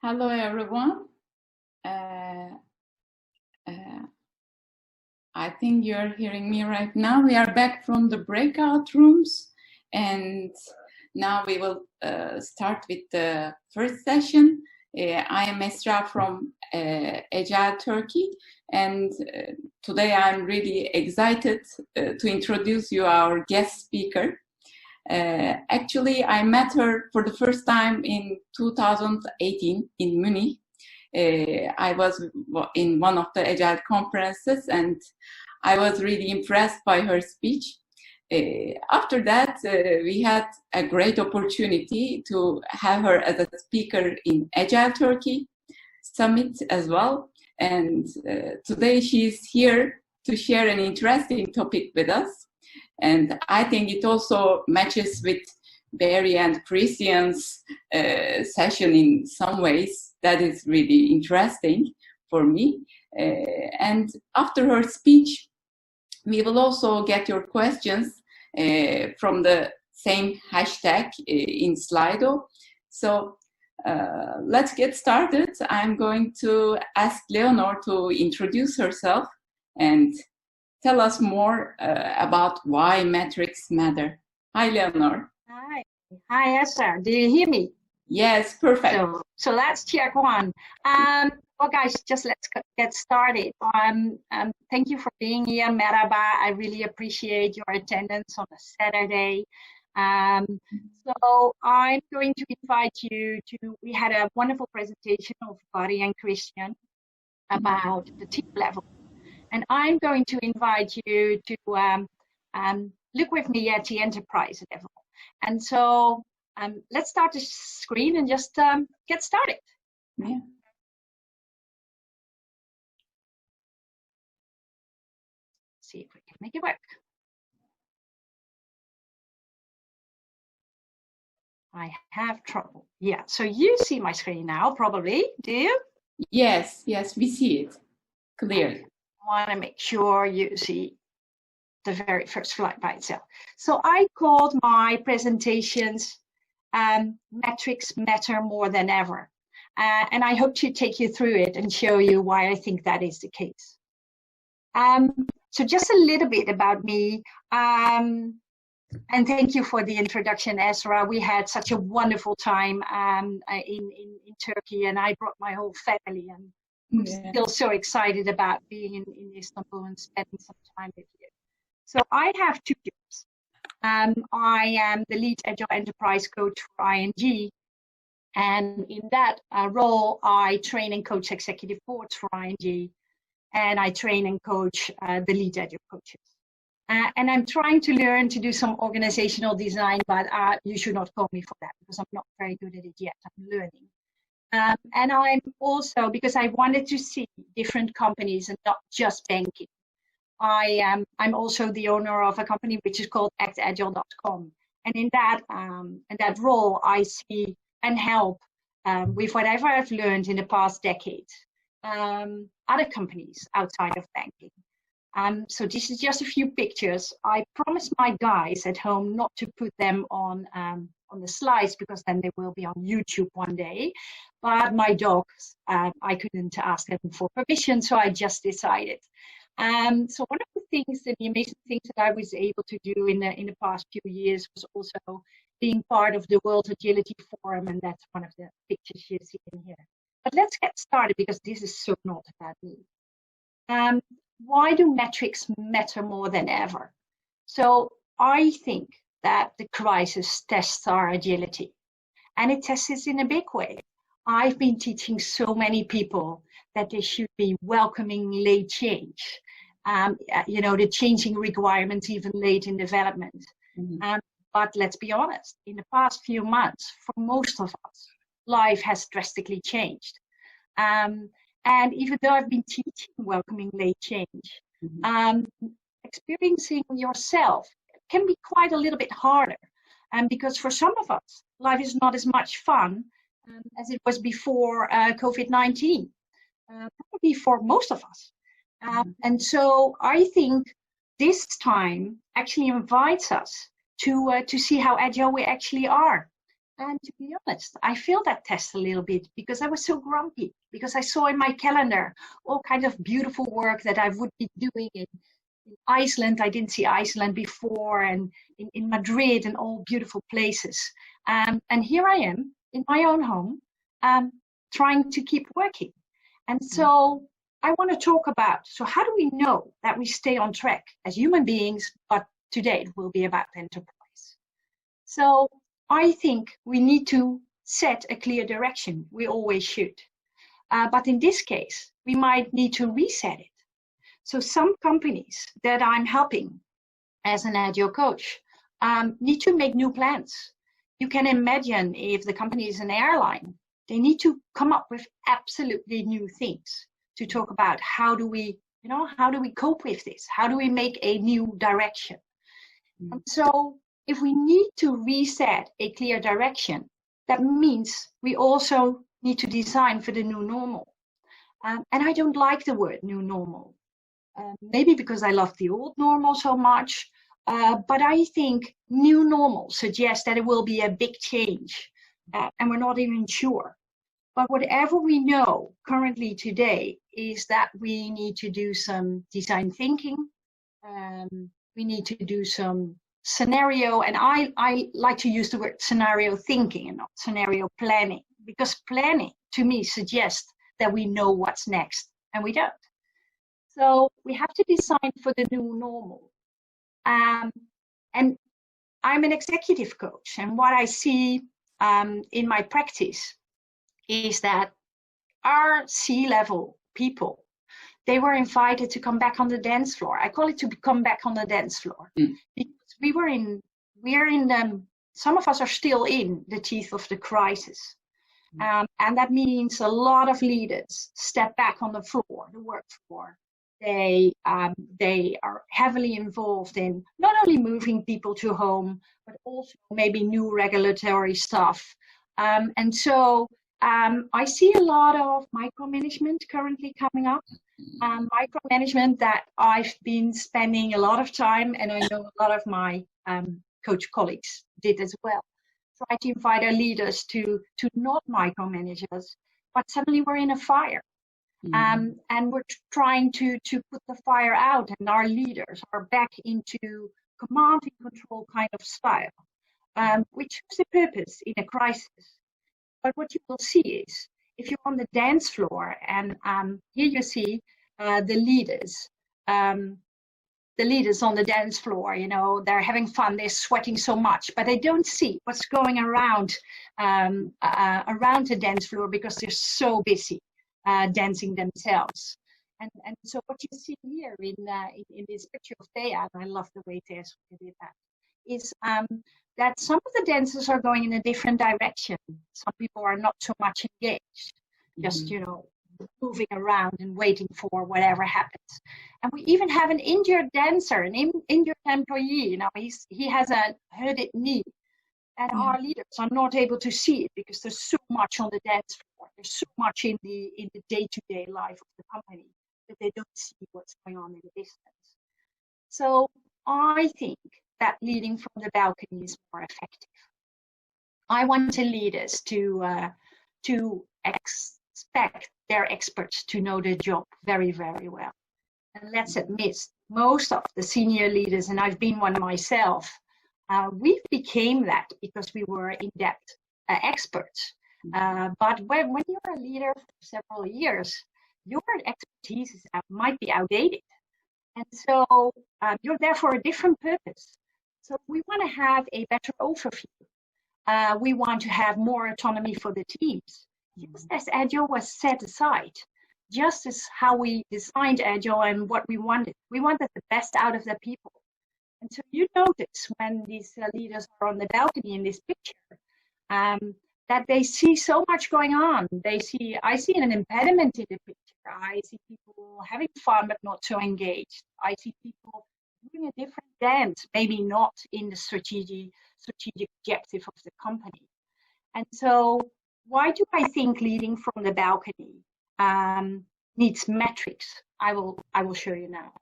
Hello, everyone. Uh, I think you're hearing me right now. We are back from the breakout rooms, and now we will start with the first session. I am Esra from Agile Turkey, and today I'm really excited to introduce you our guest speaker. Actually, I met her for the first time in 2018 in Munich. I was in one of the Agile conferences and I was really impressed by her speech. After that, we had a great opportunity to have her as a speaker in Agile Turkey Summit as well. And today she's here to share an interesting topic with us. And I think it also matches with Barry and Christian's session in some ways. That is really interesting for me. And after her speech, we will also get your questions from the same hashtag in Slido. So let's get started. I'm going to ask Leonoor to introduce herself and tell us more about why metrics matter. Hi, Leonoor. Hi, Esther. Do you hear me? Yes, perfect. So let's check one. Well, guys, just let's get started. Thank you for being here, Merhaba. I really appreciate your attendance on a Saturday. So I'm going to invite you to, we had a wonderful presentation of Barry and Christian about the team level. And I'm going to invite you to look with me at the enterprise level. And so let's start the screen and just get started. Yeah. See if we can make it work. I have trouble. Yeah, so you see my screen now, probably, do you? Yes, we see it clearly. I want to make sure you see the very first slide by itself. So I called my presentations Metrics Matter More Than Ever. And I hope to take you through it and show you why I think that is the case. So just a little bit about me. And thank you for the introduction, Esra. We had such a wonderful time in Turkey, and I brought my whole family. And I'm still so excited about being in Istanbul and spending some time with you. So I have two jobs. I am the lead Agile Enterprise Coach for ING. And in that role, I train and coach executive boards for ING. And I train and coach the lead Agile coaches. And I'm trying to learn to do some organizational design, but you should not call me for that because I'm not very good at it yet. I'm learning. And I'm also, because I wanted to see different companies and not just banking, I'm also the owner of a company which is called ActAgile.com. And in that role, I see and help with whatever I've learned in the past decade, other companies outside of banking. So this is just a few pictures. I promised my guys at home not to put them on the slides because then they will be on YouTube one day. But my dogs, I couldn't ask them for permission, so I just decided. So one of the things, the amazing things that I was able to do in the past few years was also being part of the World Agility Forum, and that's one of the pictures you see in here. But let's get started because this is so not about me. Why do metrics matter more than ever? So I think that the crisis tests our agility, and it tests us in a big way. I've been teaching so many people that they should be welcoming late change, the changing requirements even late in development. Mm-hmm. But let's be honest, in the past few months, for most of us, life has drastically changed. And even though I've been teaching welcoming late change, experiencing yourself can be quite a little bit harder. And because for some of us, life is not as much fun as it was before COVID-19, probably for most of us. And so I think this time actually invites us to see how agile we actually are. And to be honest, I failed that test a little bit because I was so grumpy, because I saw in my calendar all kind of beautiful work that I would be doing in Iceland. I didn't see Iceland before, and in Madrid and all beautiful places. And here I am in my own home, trying to keep working. And so I want to talk about, so how do we know that we stay on track as human beings, but today it will be about enterprise. So I think we need to set a clear direction. We always should. But in this case, we might need to reset it. So some companies that I'm helping as an agile coach need to make new plans. You can imagine if the company is an airline, they need to come up with absolutely new things to talk about how do we cope with this? How do we make a new direction? And so if we need to reset a clear direction, that means we also need to design for the new normal. And I don't like the word new normal. Maybe because I love the old normal so much, but I think new normal suggests that it will be a big change, and we're not even sure. But whatever we know currently today is that we need to do some design thinking, we need to do some scenario, and I like to use the word scenario thinking and not scenario planning, because planning to me suggests that we know what's next, and we don't. So we have to design for the new normal. And I'm an executive coach, and what I see in my practice is that our C-level people, they were invited to come back on the dance floor. I call it to come back on the dance floor. Because some of us are still in the teeth of the crisis. And that means a lot of leaders step back on the floor, the work floor. They are heavily involved in not only moving people to home, but also maybe new regulatory stuff. And so I see a lot of micromanagement currently coming up. Micromanagement that I've been spending a lot of time, and I know a lot of my coach colleagues did as well. Try to invite our leaders to not micromanage us, but suddenly we're in a fire. And we're trying to put the fire out, and our leaders are back into command and control kind of style, which is the purpose in a crisis. But what you will see is, if you're on the dance floor, and here you see the leaders on the dance floor, they're having fun, they're sweating so much, but they don't see what's going around the dance floor because they're so busy dancing themselves. And so what you see here in this picture of Thea, and I love the way Thea did that, is that some of the dancers are going in a different direction. Some people are not so much engaged, just moving around and waiting for whatever happens. And we even have an injured dancer, an injured employee. He has a hurted knee, and our leaders are not able to see it because there's so much on the dance floor. There's so much in the day-to-day life of the company that they don't see what's going on in the distance. So I think that leading from the balcony is more effective. I want the leaders to expect their experts to know their job very, very well. And let's admit, most of the senior leaders, and I've been one myself, we became that because we were in-depth experts. But when you're a leader for several years, your expertise might be outdated. And so you're there for a different purpose. So we want to have a better overview. We want to have more autonomy for the teams. Just as Agile was set aside, just as how we designed Agile and what we wanted. We wanted the best out of the people. And so you notice when these leaders are on the balcony in this picture, that they see so much going on. I see an impediment in the picture. I see people having fun but not so engaged. I see people doing a different dance, maybe not in the strategic objective of the company. And so why do I think leading from the balcony needs metrics? I will show you now.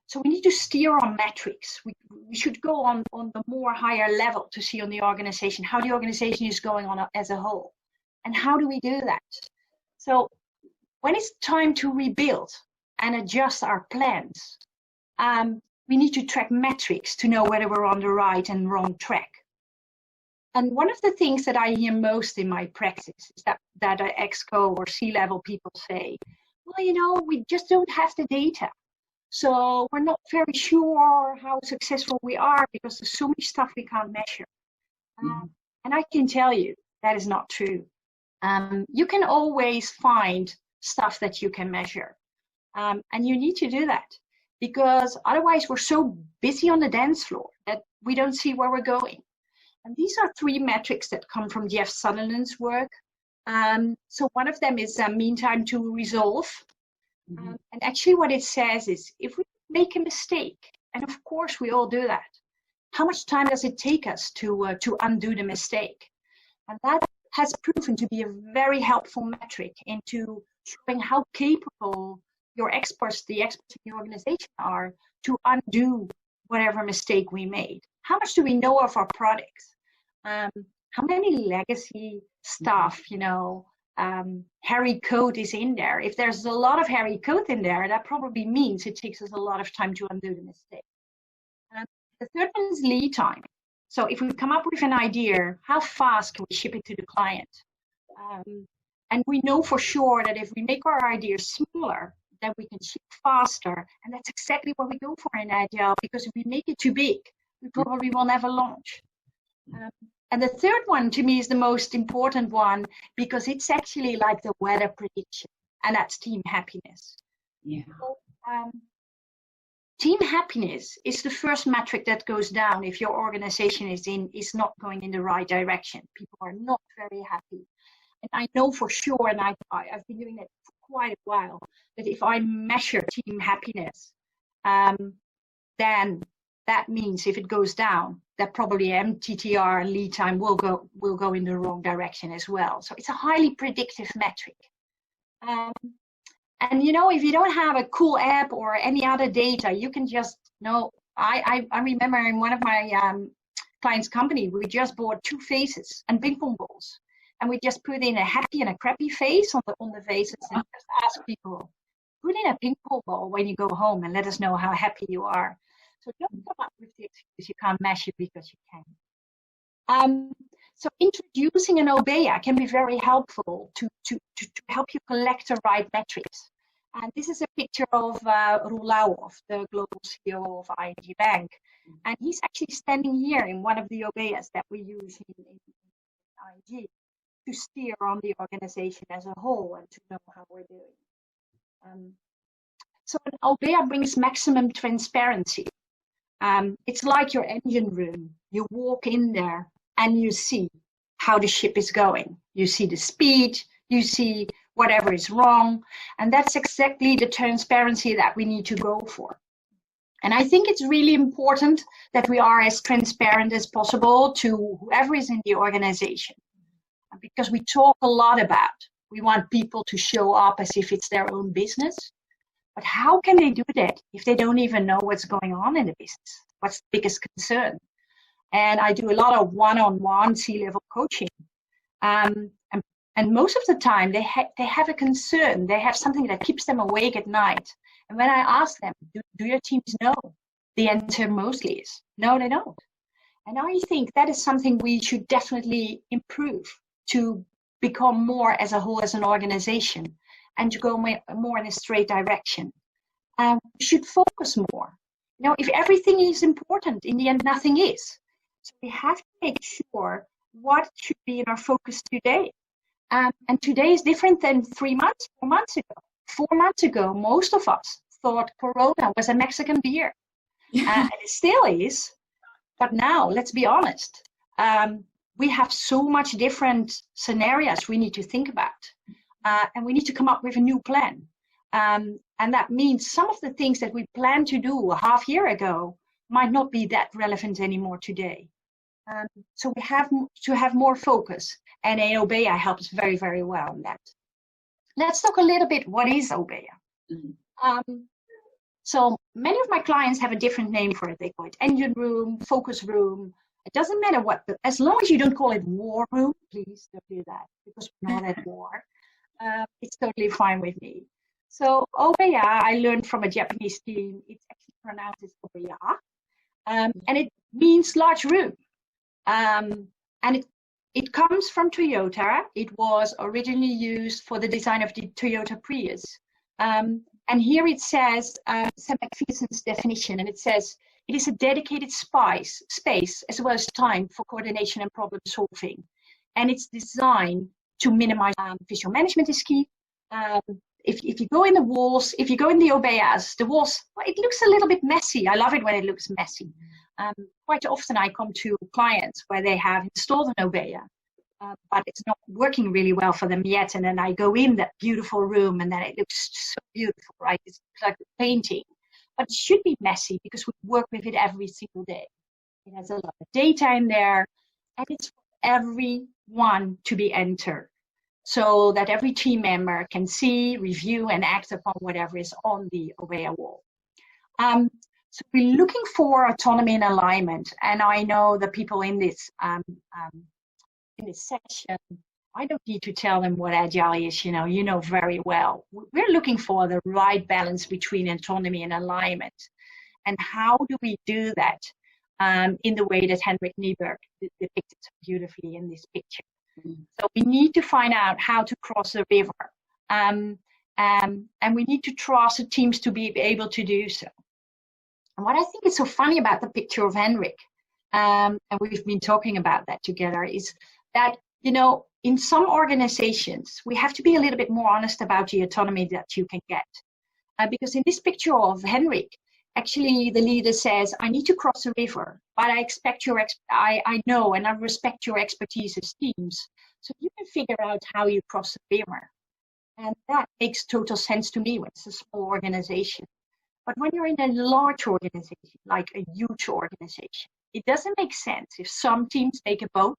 So we need to steer on metrics. We should go on the more higher level to see on the organization how the organization is going on as a whole. And how do we do that? So when it's time to rebuild and adjust our plans, we need to track metrics to know whether we're on the right and wrong track. And one of the things that I hear most in my practice is that ExCo or C-level people say, well, you know, we just don't have the data. So we're not very sure how successful we are because there's so much stuff we can't measure. And I can tell you that is not true. You can always find stuff that you can measure. And you need to do that because otherwise we're so busy on the dance floor that we don't see where we're going. And these are 3 metrics that come from Jeff Sutherland's work. So one of them is mean time to resolve. And actually what it says is if we make a mistake, and of course we all do that, how much time does it take us to undo the mistake? And that has proven to be a very helpful metric into showing how capable your experts, the experts in the organization are to undo whatever mistake we made. How much do we know of our products? How many legacy stuff, you know, hairy code is in there? If there's a lot of hairy code in there, that probably means it takes us a lot of time to undo the mistake. The third one is lead time. So if we come up with an idea, how fast can we ship it to the client? And we know for sure that if we make our ideas smaller, then we can ship faster. And that's exactly what we go for in Agile, because if we make it too big, we probably will never launch. And the third one to me is the most important one because it's actually like the weather prediction, and that's team happiness. Yeah. So, team happiness is the first metric that goes down if your organization is not going in the right direction. People are not very happy. And I know for sure, and I've been doing that for quite a while, that if I measure team happiness, then that means if it goes down, that probably MTTR and lead time will go in the wrong direction as well. So it's a highly predictive metric. And you know, if you don't have a cool app or any other data, you can just know. I remember in one of my clients' company, we just bought 2 faces and ping pong balls, and we just put in a happy and a crappy face on the faces, and just ask people, put in a ping pong ball when you go home and let us know how happy you are. So don't come up with the excuse you can't measure because you can. So introducing an OBEYA can be very helpful to help you collect the right metrics. And this is a picture of Roel Lauwhoff, the global CEO of ING Bank. And he's actually standing here in one of the OBEYAs that we use in ING to steer on the organization as a whole and to know how we're doing. So an OBEYA brings maximum transparency. It's like your engine room. You walk in there and you see how the ship is going. You see the speed, you see whatever is wrong, and that's exactly the transparency that we need to go for. And I think it's really important that we are as transparent as possible to whoever is in the organization, because we talk a lot about, we want people to show up as if it's their own business, but how can they do that if they don't even know what's going on in the business? What's the biggest concern? And I do a lot of one-on-one C-level coaching. And most of the time, they have a concern. They have something that keeps them awake at night. And when I ask them, do your teams know? The answer mostly is, no, they don't. And I think that is something we should definitely improve to become more as a whole, as an organization, and to go more in a straight direction. We should focus more. You know, if everything is important, in the end, nothing is. So we have to make sure what should be in our focus today. And today is different than 3 months, 4 months ago. 4 months ago, most of us thought Corona was a Mexican beer. And it still is. But now, let's be honest, we have so much different scenarios we need to think about. And we need to come up with a new plan. And that means some of the things that we planned to do a half year ago might not be that relevant anymore today. So we have to have more focus, and OBEYA helps very, very well in that. Let's talk a little bit, what is OBEYA? So many of my clients have a different name for it. They call it engine room, focus room. It doesn't matter what, as long as you don't call it war room, please don't do that, because we're not at war. It's totally fine with me. So OBEYA, I learned from a Japanese team. It's actually pronounced as OBEYA, and it means large room. And it comes from Toyota. It was originally used for the design of the Toyota Prius. And here it says, Sam McPherson's definition, and it says, it is a dedicated space as well as time for coordination and problem solving. And it's designed to minimize visual management is key. If you go in the walls, if you go in the OBEYAs, the walls, well, it looks a little bit messy. I love it when it looks messy. Quite often I come to clients where they have installed an OBEYA, but it's not working really well for them yet. And then I go in that beautiful room and then it looks so beautiful, right? It's like a painting, but it should be messy because we work with it every single day. It has a lot of data in there and it's for everyone to be entered so that every team member can see, review and act upon whatever is on the OBEYA wall. So we're looking for autonomy and alignment. And I know the people in this section, I don't need to tell them what Agile is, you know very well. We're looking for the right balance between autonomy and alignment. And how do we do that in the way that Henrik Nieberg depicted so beautifully in this picture? So we need to find out how to cross the river. And we need to trust the teams to be able to do so. And what I think is so funny about the picture of Henrik, and we've been talking about that together, is that, in some organizations, we have to be a little bit more honest about the autonomy that you can get. Because in this picture of Henrik, actually the leader says, I need to cross the river, but I expect I know and I respect your expertise as teams. So you can figure out how you cross the river. And that makes total sense to me when it's a small organization. But when you're in a large organization, like a huge organization, it doesn't make sense if some teams make a boat,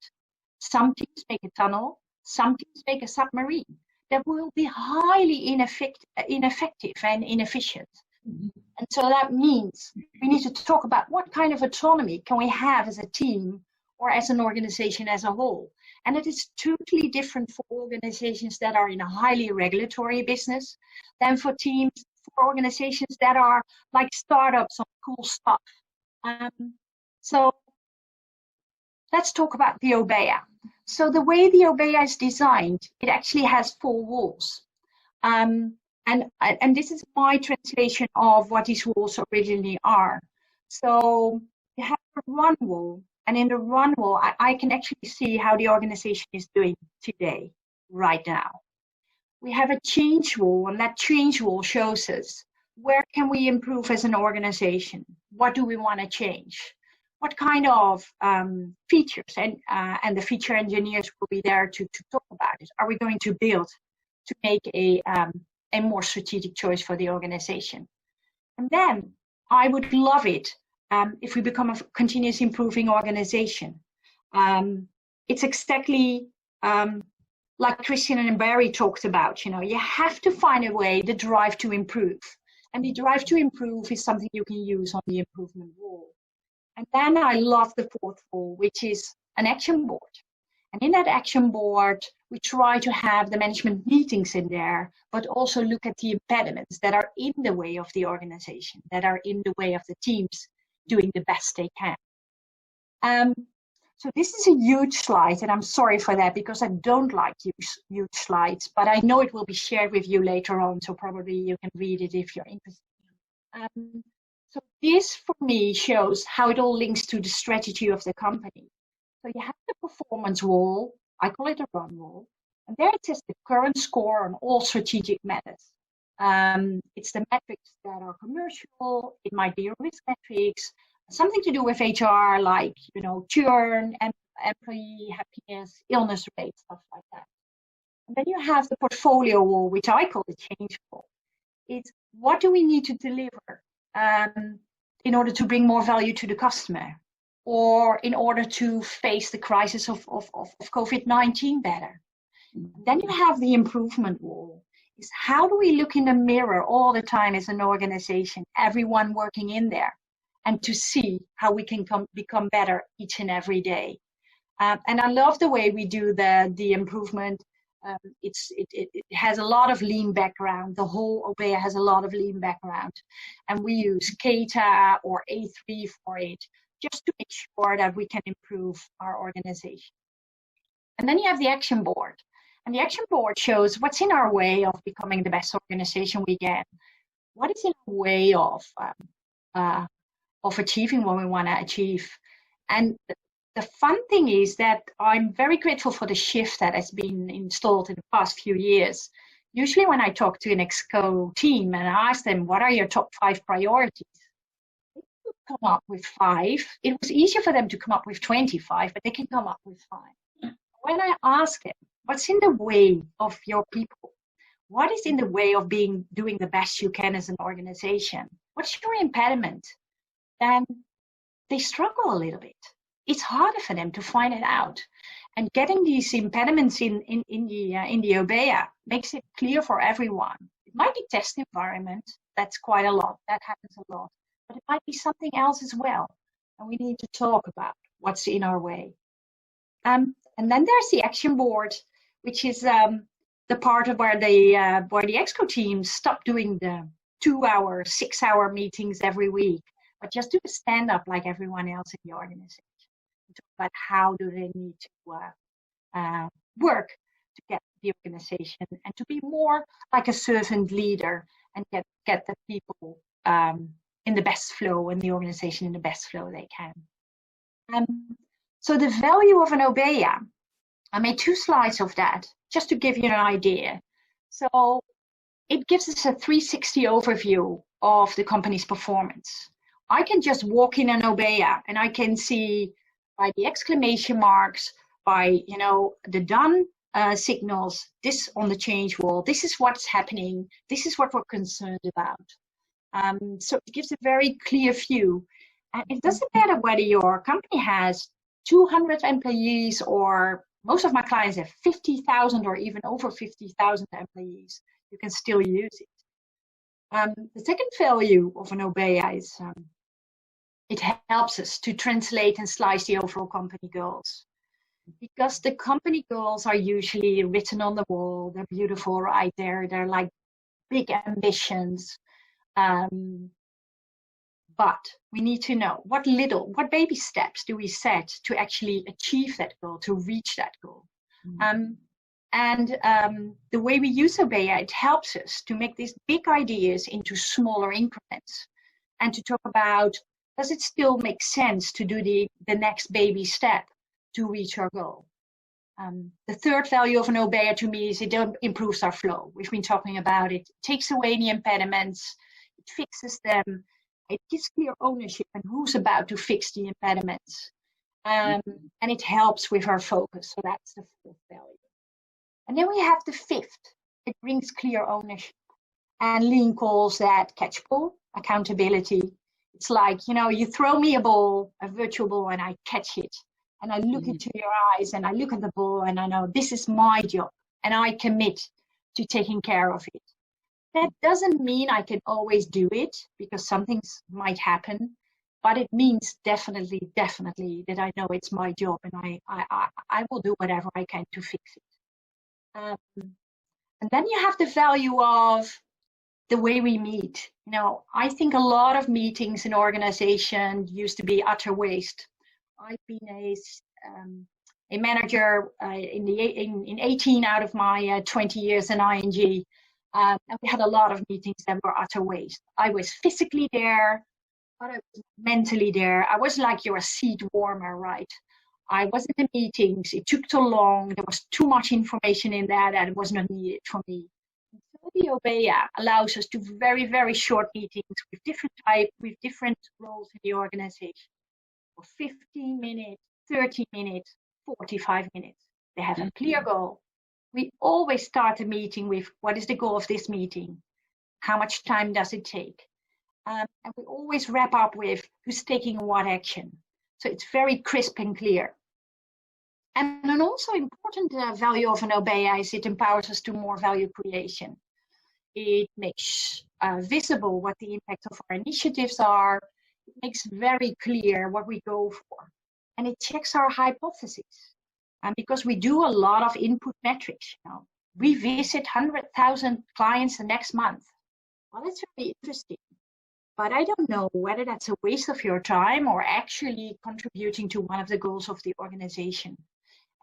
some teams make a tunnel, some teams make a submarine. That will be highly ineffective and inefficient. Mm-hmm. And so that means we need to talk about what kind of autonomy can we have as a team or as an organization as a whole. And it is totally different for organizations that are in a highly regulatory business than for teams, for organizations that are like startups on cool stuff. So let's talk about the OBEYA. So the way the OBEYA is designed, it actually has 4 walls. And this is my translation of what these walls originally are. So you have the run wall, and in the run wall, I can actually see how the organization is doing today, right now. We have a change wall, and that change wall shows us where can we improve as an organization? What do we want to change? What kind of features? And the feature engineers will be there to talk about it. Are we going to build to make a more strategic choice for the organization? And then I would love it if we become a continuous improving organization. It's exactly like Christian and Barry talked about, you have to find a way, the drive to improve. And the drive to improve is something you can use on the improvement wall. And then I love the 4th wall, which is an action board. And in that action board, we try to have the management meetings in there, but also look at the impediments that are in the way of the organization, that are in the way of the teams doing the best they can. So this is a huge slide, and I'm sorry for that because I don't like huge slides, but I know it will be shared with you later on, so probably you can read it if you're interested. So this, for me, shows how it all links to the strategy of the company. So you have the performance wall, I call it a run wall, and there it says the current score on all strategic matters. It's the metrics that are commercial, it might be your risk metrics, something to do with HR, like, churn, employee happiness, illness rate, stuff like that. And then you have the portfolio wall, which I call the change wall. It's what do we need to deliver in order to bring more value to the customer, or in order to face the crisis of COVID-19 better. Then you have the improvement wall. is how do we look in the mirror all the time as an organization, everyone working in there, and to see how we can become better each and every day. And I love the way we do the improvement. It has a lot of lean background. The whole OBEYA has a lot of lean background. And we use KETA or A3 for it, just to make sure that we can improve our organization. And then you have the action board. And the action board shows what's in our way of becoming the best organization we can. What is in our way of achieving what we want to achieve. And the fun thing is that I'm very grateful for the shift that has been installed in the past few years. Usually when I talk to an ExCo team and I ask them, what are your top 5 priorities? They could come up with 5. It was easier for them to come up with 25, but they can come up with 5. When I ask them, what's in the way of your people? What is in the way of doing the best you can as an organization? What's your impediment? Then they struggle a little bit. It's harder for them to find it out. And getting these impediments in the OBEYA makes it clear for everyone. It might be test environment, that's quite a lot, that happens a lot. But it might be something else as well. And we need to talk about what's in our way. And then there's the action board, which is the part of where the ExCo teams stop doing the 2-hour, 6-hour meetings every week, but just do a stand-up like everyone else in the organization. Talk about how do they need to work to get the organization and to be more like a servant leader and get the people in the best flow and the organization in the best flow they can. So the value of an OBEYA, I made 2 slides of that just to give you an idea. So it gives us a 360 overview of the company's performance. I can just walk in an OBEYA and I can see by the exclamation marks, by the done signals, this on the change wall, this is what's happening, this is what we're concerned about. So it gives a very clear view. And it doesn't matter whether your company has 200 employees or most of my clients have 50,000 or even over 50,000 employees. You can still use it. The second value of an OBEYA is it helps us to translate and slice the overall company goals. Because the company goals are usually written on the wall. They're beautiful right there. They're like big ambitions. But we need to know what baby steps do we set to actually achieve that goal, to reach that goal. The way we use OBEYA, it helps us to make these big ideas into smaller increments and to talk about, does it still make sense to do the next baby step to reach our goal? The third value of an OBEYA to me is it improves our flow. We've been talking about it. It takes away the impediments. It fixes them. It gives clear ownership and who's about to fix the impediments. And it helps with our focus. So that's the 4th value. And then we have the 5th. It brings clear ownership. And Lean calls that catchable, accountability. It's like, you throw me a ball, a virtual ball, and I catch it. And I look into your eyes and I look at the ball and I know this is my job and I commit to taking care of it. That doesn't mean I can always do it because some things might happen, but it means definitely that I know it's my job and I will do whatever I can to fix it. And then you have the value of the way we meet. I think a lot of meetings in organizations used to be utter waste. I've been a manager in 18 out of my 20 years in ING. And we had a lot of meetings that were utter waste. I was physically there, but I was mentally there. I was like your seat warmer, right? I was in the meetings. It took too long. There was too much information in there that it was not needed for me. So the OBEYA allows us to very, very short meetings with different roles in the organization. For 15 minutes, 30 minutes, 45 minutes. They have a clear goal. We always start a meeting with what is the goal of this meeting? How much time does it take? And we always wrap up with who's taking what action. So it's very crisp and clear. And an also important value of an OBEYA is it empowers us to more value creation. It makes visible what the impact of our initiatives are. It makes very clear what we go for. And it checks our hypotheses. And because we do a lot of input metrics, we visit 100,000 clients the next month. Well, it's very interesting. But I don't know whether that's a waste of your time or actually contributing to one of the goals of the organization.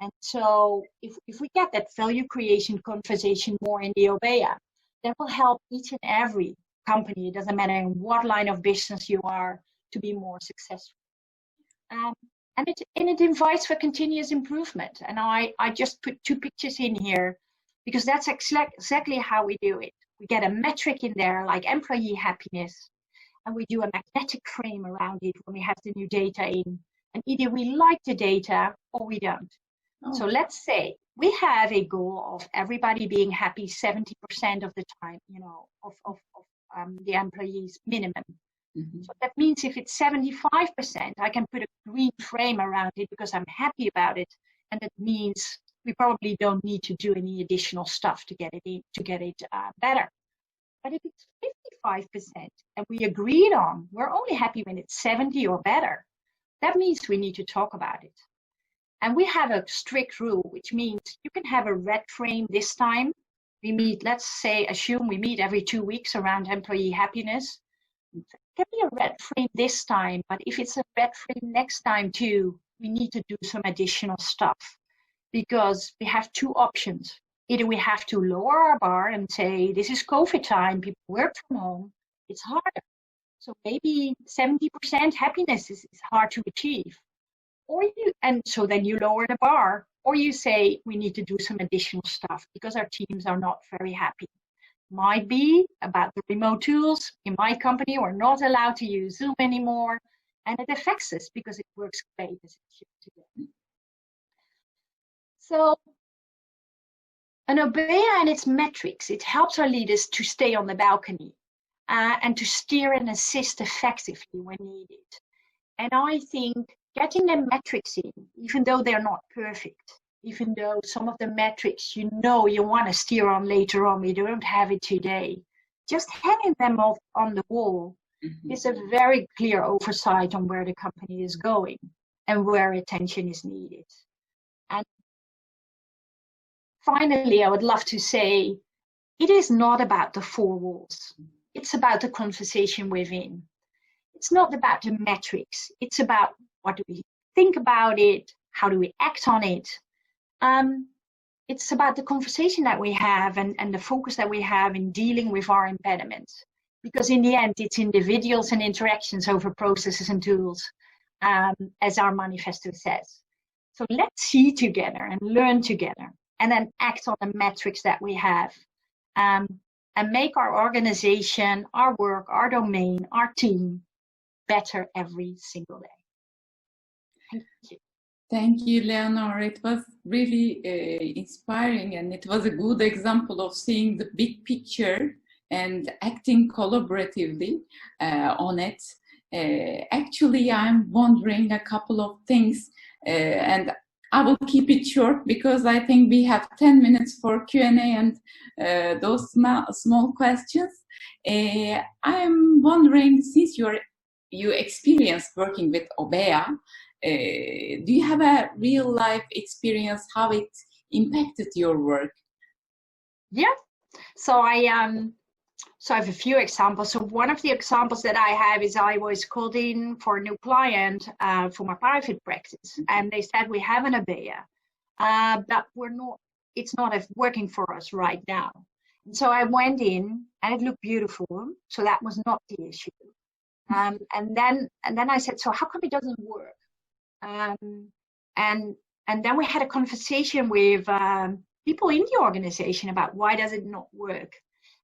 And so if we get that value creation conversation more in the OBEYA, that will help each and every company, it doesn't matter in what line of business you are, to be more successful. And it invites for continuous improvement. And I just put 2 pictures in here because that's exactly how we do it. We get a metric in there like employee happiness, and we do a magnetic frame around it when we have the new data in. And either we like the data or we don't. Oh. So let's say we have a goal of everybody being happy 70% of the time, of the employees minimum. Mm-hmm. So that means if it's 75%, I can put a green frame around it because I'm happy about it. And that means we probably don't need to do any additional stuff to get it better. But if it's 55% and we agreed on, we're only happy when it's 70 or better, that means we need to talk about it. And we have a strict rule, which means you can have a red frame this time. We meet, assume we meet every 2 weeks around employee happiness. It can be a red frame this time, but if it's a red frame next time too, we need to do some additional stuff because we have 2 options. Either we have to lower our bar and say, this is COVID time, people work from home, it's harder. So maybe 70% happiness is hard to achieve. So then you lower the bar, or you say, we need to do some additional stuff because our teams are not very happy. Might be about the remote tools. In my company, we're not allowed to use Zoom anymore, and it affects us because it works great as it should today. So an OBEYA and its metrics, it helps our leaders to stay on the balcony and to steer and assist effectively when needed. And I think getting the metrics in, even though they're not perfect, even though some of the metrics you want to steer on later on, we don't have it today, just hanging them off on the wall is a very clear oversight on where the company is going and where attention is needed. And finally, I would love to say, it is not about the 4 walls. It's about the conversation within. It's not about the metrics. It's about what do we think about it? How do we act on it? It's about the conversation that we have and the focus that we have in dealing with our impediments. Because in the end, it's individuals and interactions over processes and tools, as our manifesto says. So let's see together and learn together and then act on the metrics that we have and make our organization, our work, our domain, our team better every single day. Thank you. Thank you, Leonoor. It was really inspiring, and it was a good example of seeing the big picture and acting collaboratively on it. Actually, I'm wondering a couple of things, and I will keep it short because I think we have 10 minutes for Q&A and those small questions. I'm wondering, since you experienced working with OBEYA, do you have a real life experience how it impacted your work? Yeah, so I have a few examples. So one of the examples that I have is I was called in for a new client for my private practice, and they said we have an OBEYA, but it's not working for us right now. And so I went in, and it looked beautiful, so that was not the issue. And then I said, so how come it doesn't work? And then we had a conversation with people in the organization about why does it not work.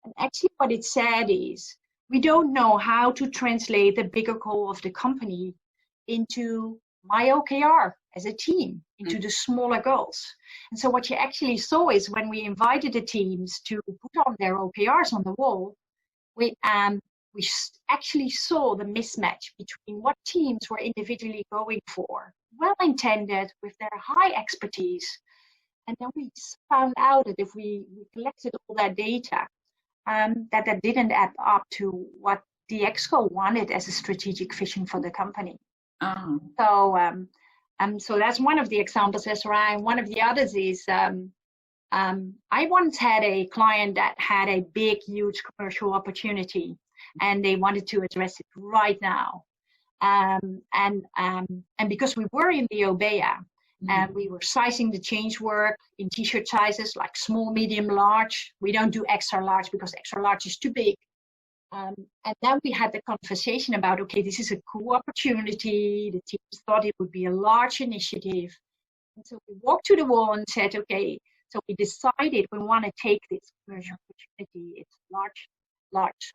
And actually what it said is, we don't know how to translate the bigger goal of the company into my OKR as a team, into the smaller goals. And so what you actually saw is when we invited the teams to put on their OKRs on the wall, we actually saw the mismatch between what teams were individually going for, well-intended, with their high expertise. And then we found out that if we collected all that data, that didn't add up to what the exco wanted as a strategic vision for the company. So that's one of the examples, Ezra. One of the others is I once had a client that had a big, huge commercial opportunity, and they wanted to address it right now. And because we were in the OBEYA, and we were sizing the change work in t-shirt sizes like small, medium, large. We don't do extra large because extra large is too big. And then we had the conversation about, okay, this is a cool opportunity. The teams thought it would be a large initiative. And so we walked to the wall and said, okay, so we decided we want to take this commercial opportunity. It's large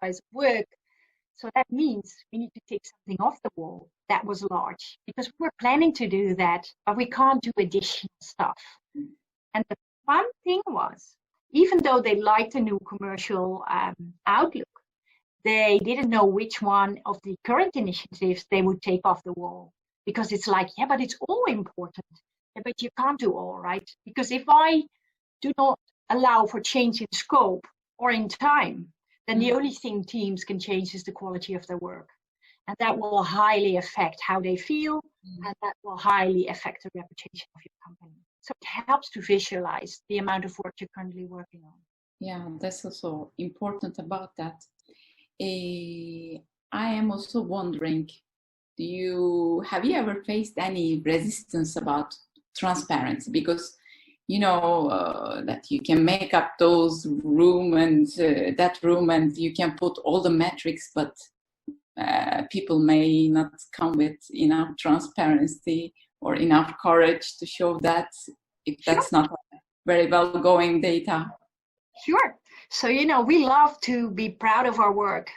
size of work. So that means we need to take something off the wall that was large, because we were planning to do that, but we can't do additional stuff. And the fun thing was, even though they liked the new commercial outlook, they didn't know which one of the current initiatives they would take off the wall, because it's like, yeah, but it's all important. Yeah, but you can't do all, right? Because if I do not allow for change in scope or in time, then the only thing teams can change is the quality of their work. And that will highly affect how they feel, and that will highly affect the reputation of your company. So it helps to visualize the amount of work you're currently working on. Yeah, that's also important about that. I am also wondering, have you ever faced any resistance about transparency? Because you know that you can make up those room and that room, and you can put all the metrics, but people may not come with enough transparency or enough courage to show that, if that's not very well going data. Sure. So, you know, we love to be proud of our work.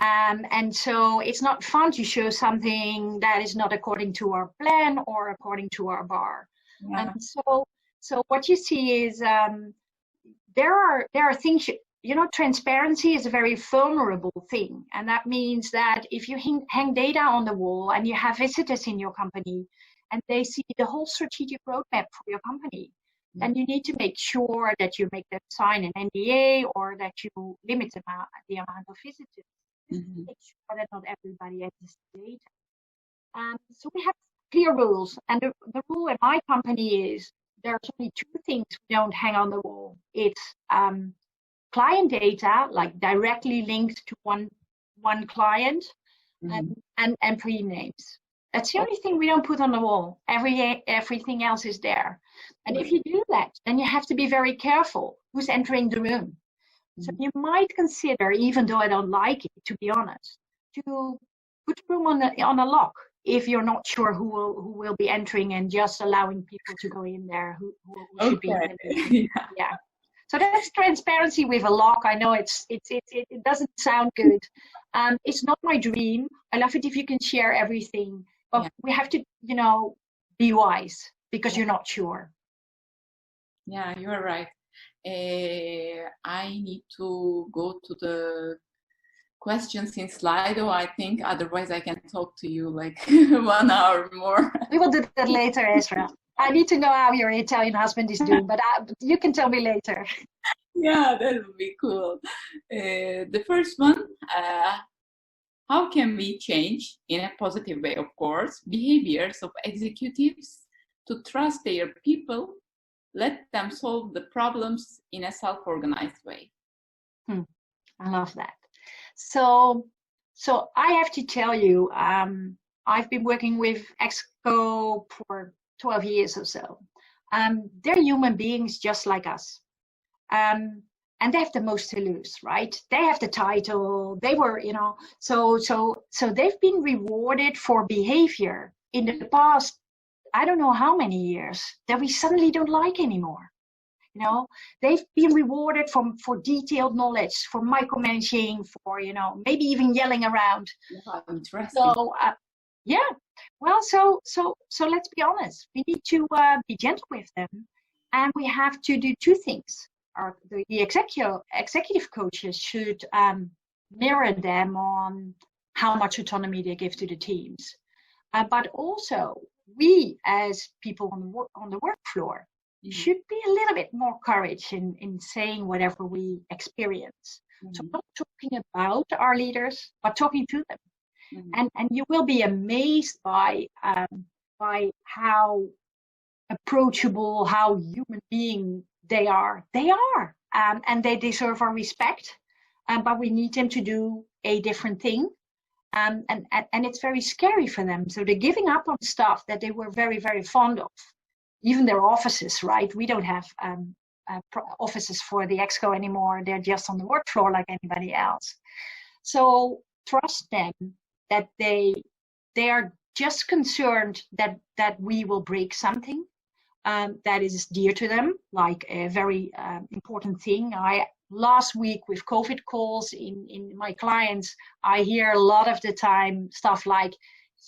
And so it's not fun to show something that is not according to our plan or according to our bar. Yeah. And so what you see is there are things, you know, transparency is a very vulnerable thing. And that means that if you hang data on the wall and you have visitors in your company and they see the whole strategic roadmap for your company, then you need to make sure that you make them sign an NDA or that you limit the amount of visitors. Make sure that not everybody has the data. So we have clear rules. And the rule in my company is there's only two things we don't hang on the wall. It's client data, like directly linked to one client, and employee names. That's the only thing we don't put on the wall. Everything else is there. And if you do that, then you have to be very careful who's entering the room. So you might consider, even though I don't like it, to be honest, to put the room on a lock if you're not sure who will be entering, and just allowing people to go in there who should be entering. Yeah. So that's transparency with a lock. I know it doesn't sound good. It's not my dream. I love it if you can share everything, but we have to, you know, be wise, because you're not sure. Yeah, you are right. I need to go to the questions in Slido, I think. Otherwise, I can talk to you like 1 hour more. We will do that later, Ezra. I need to know how your Italian husband is doing, but you can tell me later. Yeah, that would be cool. The first one, how can we change, in a positive way, of course, behaviors of executives to trust their people? Let them solve the problems in a self-organized way. I love that. So I have to tell you, I've been working with Exco for 12 years or so. They're human beings just like us. And they have the most to lose, right? They have the title. They were, you know, so they've been rewarded for behavior in the past, I don't know how many years, that we suddenly don't like anymore. You know, they've been rewarded for detailed knowledge, for micromanaging, for, you know, maybe even yelling around. Interesting. So, yeah. Well, so let's be honest. We need to be gentle with them, and we have to do two things. The executive coaches should mirror them on how much autonomy they give to the teams, but also we as people on the work floor should be a little bit more courage in saying whatever we experience. So not talking about our leaders, but talking to them. And you will be amazed by how approachable, how human being they are. They are, and they deserve our respect. But we need them to do a different thing. And it's very scary for them. So they're giving up on stuff that they were very, very fond of. Even their offices, right? We don't have offices for the Exco anymore. They're just on the work floor like anybody else. So trust them that they are just concerned that we will break something that is dear to them, like a very important thing. Last week with COVID calls in my clients, I hear a lot of the time stuff like,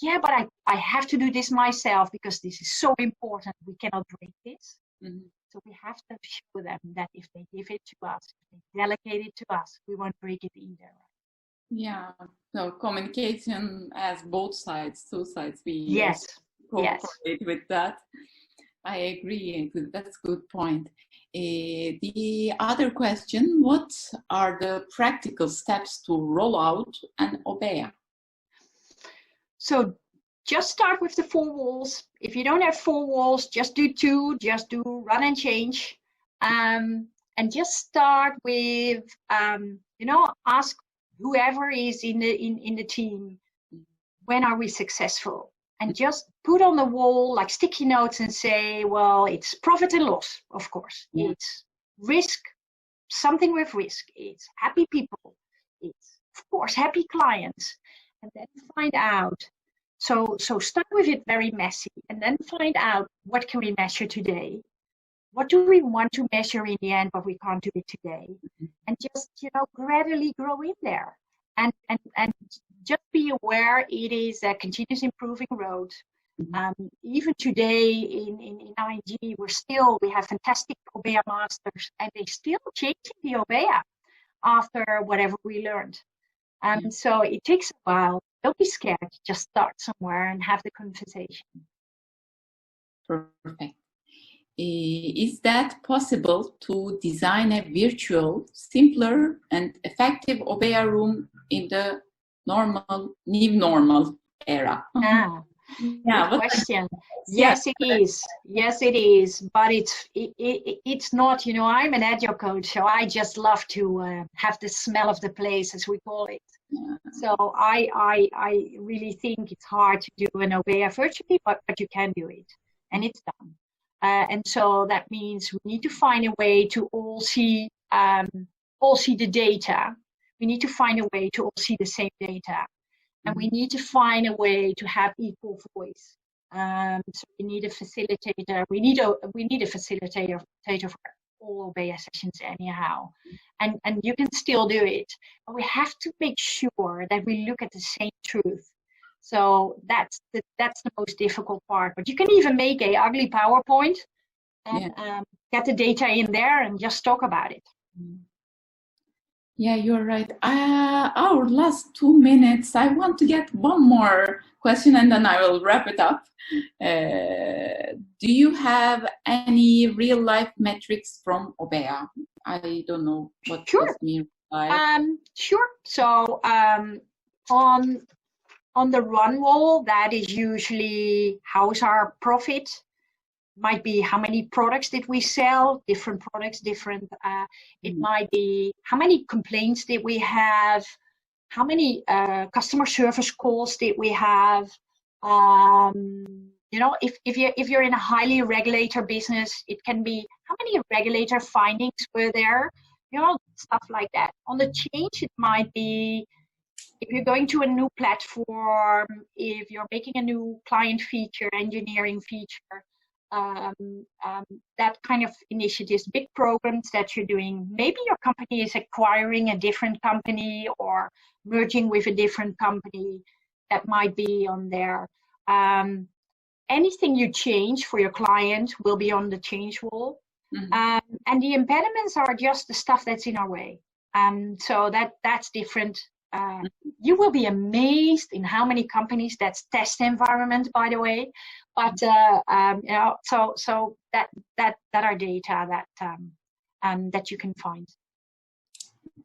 yeah, but I have to do this myself because this is so important. We cannot break this. So we have to show them that if they give it to us, if they delegate it to us, we won't break it either. Yeah, so communication has both sides, two sides. We cooperate with that. I agree. That's a good point. The other question, what are the practical steps to roll out an OBEYA? So just start with the 4 walls. If you don't have 4 walls, just do 2, just do run and change. And just start with, ask whoever is in the team, when are we successful? And just put on the wall like sticky notes and say, well, it's profit and loss, of course. Yeah. It's risk, something with risk. It's happy people. It's, of course, happy clients. And then find out. So start with it very messy and then find out what can we measure today? What do we want to measure in the end, but we can't do it today? And just, gradually grow in there. And just be aware it is a continuous improving road. Even today in ING, we have fantastic OBEYA masters, and they still changing the OBEYA after whatever we learned. So it takes a while. Don't be scared. Just start somewhere and have the conversation. Perfect. Is that possible to design a virtual, simpler, and effective OBEYA room in the new normal era? Yeah, good question. Yes, it is. Yes, it is. But it's not. I'm an agile coach, so I just love to have the smell of the place, as we call it. Yeah. So I really think it's hard to do an OBEYA virtually, but you can do it, and it's done. And so that means we need to find a way to all see the data. We need to find a way to all see the same data. And we need to find a way to have equal voice. So we need a facilitator. We need a facilitator for all OBEYA sessions anyhow. And you can still do it. But we have to make sure that we look at the same truth. So that's the most difficult part. But you can even make a ugly PowerPoint and get the data in there and just talk about it. Yeah, you're right. Our last 2 minutes, I want to get one more question and then I will wrap it up. Do you have any real life metrics from OBEYA? I don't know what this means. Sure. So on the run wall, that is usually how's our profit. Might be how many products did we sell, different products, different. It might be how many complaints did we have, how many customer service calls did we have. If you're in a highly regulated business, it can be how many regulator findings were there, stuff like that. On the change, it might be if you're going to a new platform, if you're making a new client feature, engineering feature. That kind of initiatives, big programs that you're doing. Maybe your company is acquiring a different company or merging with a different company. That might be on there. Anything you change for your client will be on the change wall. And the impediments are just the stuff that's in our way. So that's different you will be amazed in how many companies that's test environment, by the way. But you know, so that are data that you can find.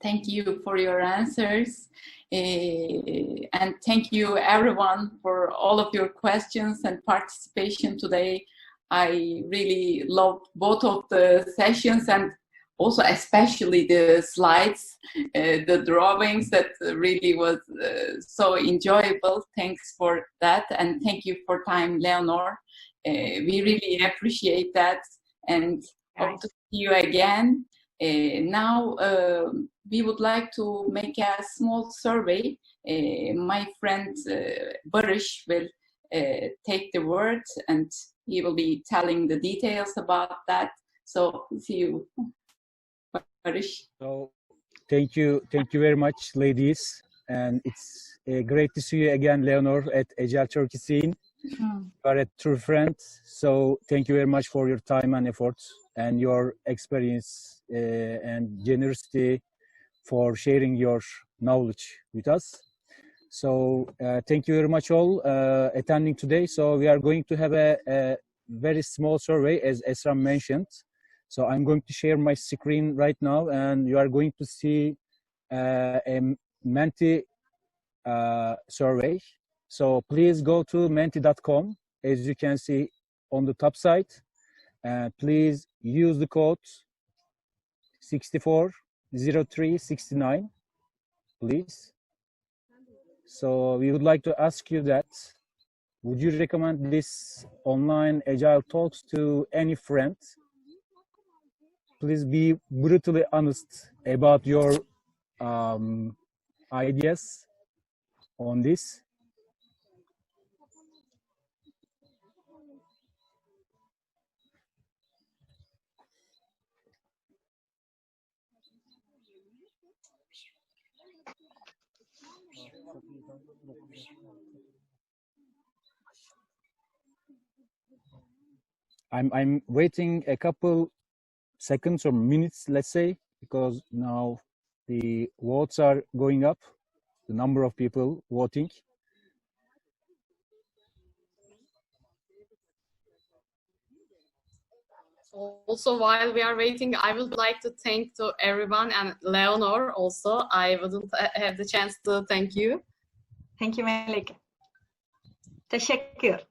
Thank you for your answers, and thank you everyone for all of your questions and participation today. I really loved both of the sessions, and also especially the slides, the drawings, that really was so enjoyable. Thanks for that, and thank you for time, Leonoor. We really appreciate that, and hope to see you again. Now we would like to make a small survey. My friend Barış will take the word, and he will be telling the details about that. So see you, Barış. So thank you very much, ladies, and it's great to see you again, Leonoor, at Agile Turkey scene. You are a true friend, so thank you very much for your time and effort and your experience and generosity for sharing your knowledge with us. So thank you very much all attending today. So we are going to have a very small survey, as Esra mentioned. So I'm going to share my screen right now, and you are going to see a Menti survey. So please go to menti.com, as you can see on the top side. Please use the code 640369, please. So we would like to ask you that, would you recommend this online Agile Talks to any friend? Please be brutally honest about your ideas on this. I'm waiting a couple seconds or minutes, let's say, because now the votes are going up, the number of people voting. Also, while we are waiting, I would like to thank to everyone, and Leonoor also. I wouldn't have the chance to thank you. Thank you, Melike. Teşekkür.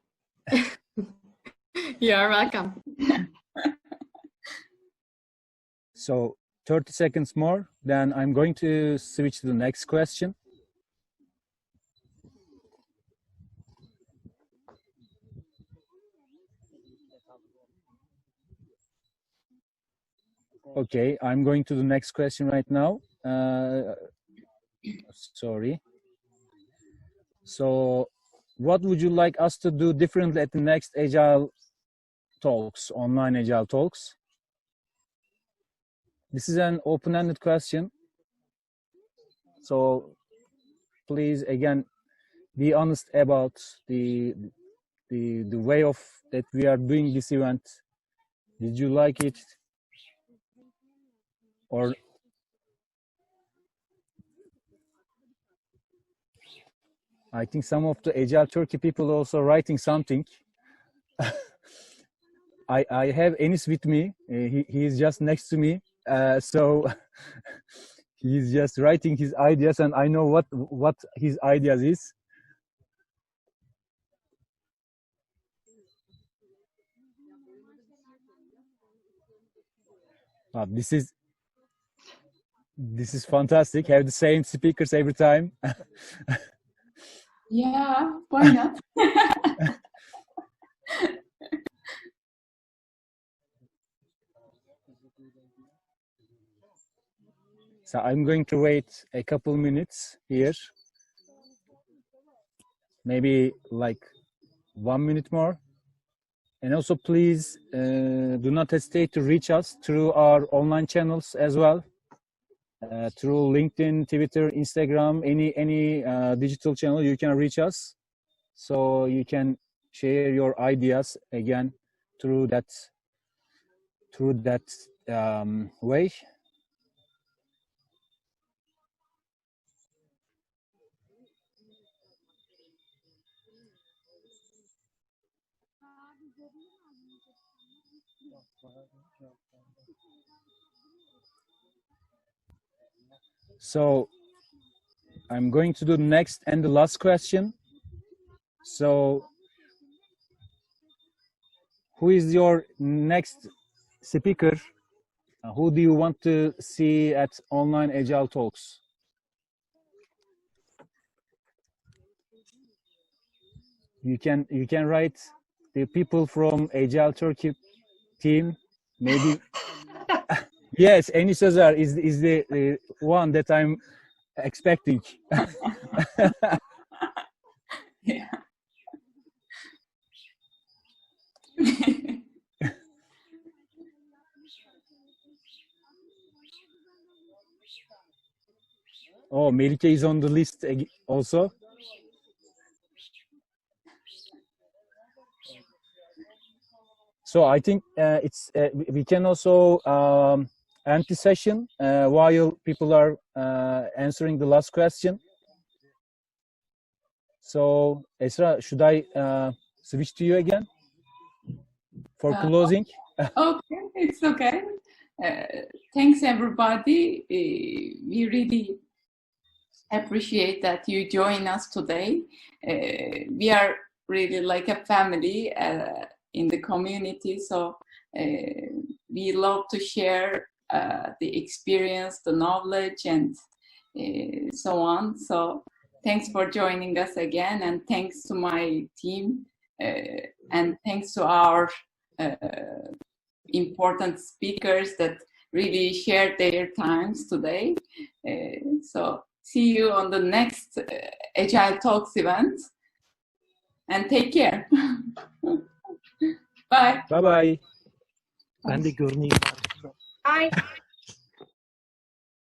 You are welcome. So 30 seconds more, then I'm going to switch to the next question. Okay, I'm going to the next question right now. Sorry. So what would you like us to do differently at the next Agile Talks, Online Agile Talks? This is an open-ended question. So please, again, be honest about the way of that we are doing this event. Did you like it? Or I think some of the Agile Turkey people also writing something. I have Enis with me. He is just next to me. So he's just writing his ideas, and I know what his ideas is. This is fantastic. Have the same speakers every time. Yeah, why not? So I'm going to wait a couple minutes here. Maybe like 1 minute more. And also please do not hesitate to reach us through our online channels as well. Through LinkedIn, Twitter, Instagram, any digital channel, you can reach us. So you can share your ideas again through that way. So I'm going to do the next and the last question. So who is your next speaker? Who do you want to see at Online Agile Talks? You can write the people from Agile Turkey team, maybe. Yes, Enis Özer is the one that I'm expecting. Yeah. Oh, Melike is on the list also. So I think it's we can also end the session while people are answering the last question. So Esra, should I switch to you again for closing? Okay, it's okay. Thanks everybody. We really appreciate that you join us today. We are really like a family in the community, so we love to share the experience, the knowledge, and so on. So thanks for joining us again, and thanks to my team, and thanks to our important speakers that really shared their times today. So see you on the next Agile Talks event, and take care. Bye. Bye bye. Ben de görüneyim. Bye.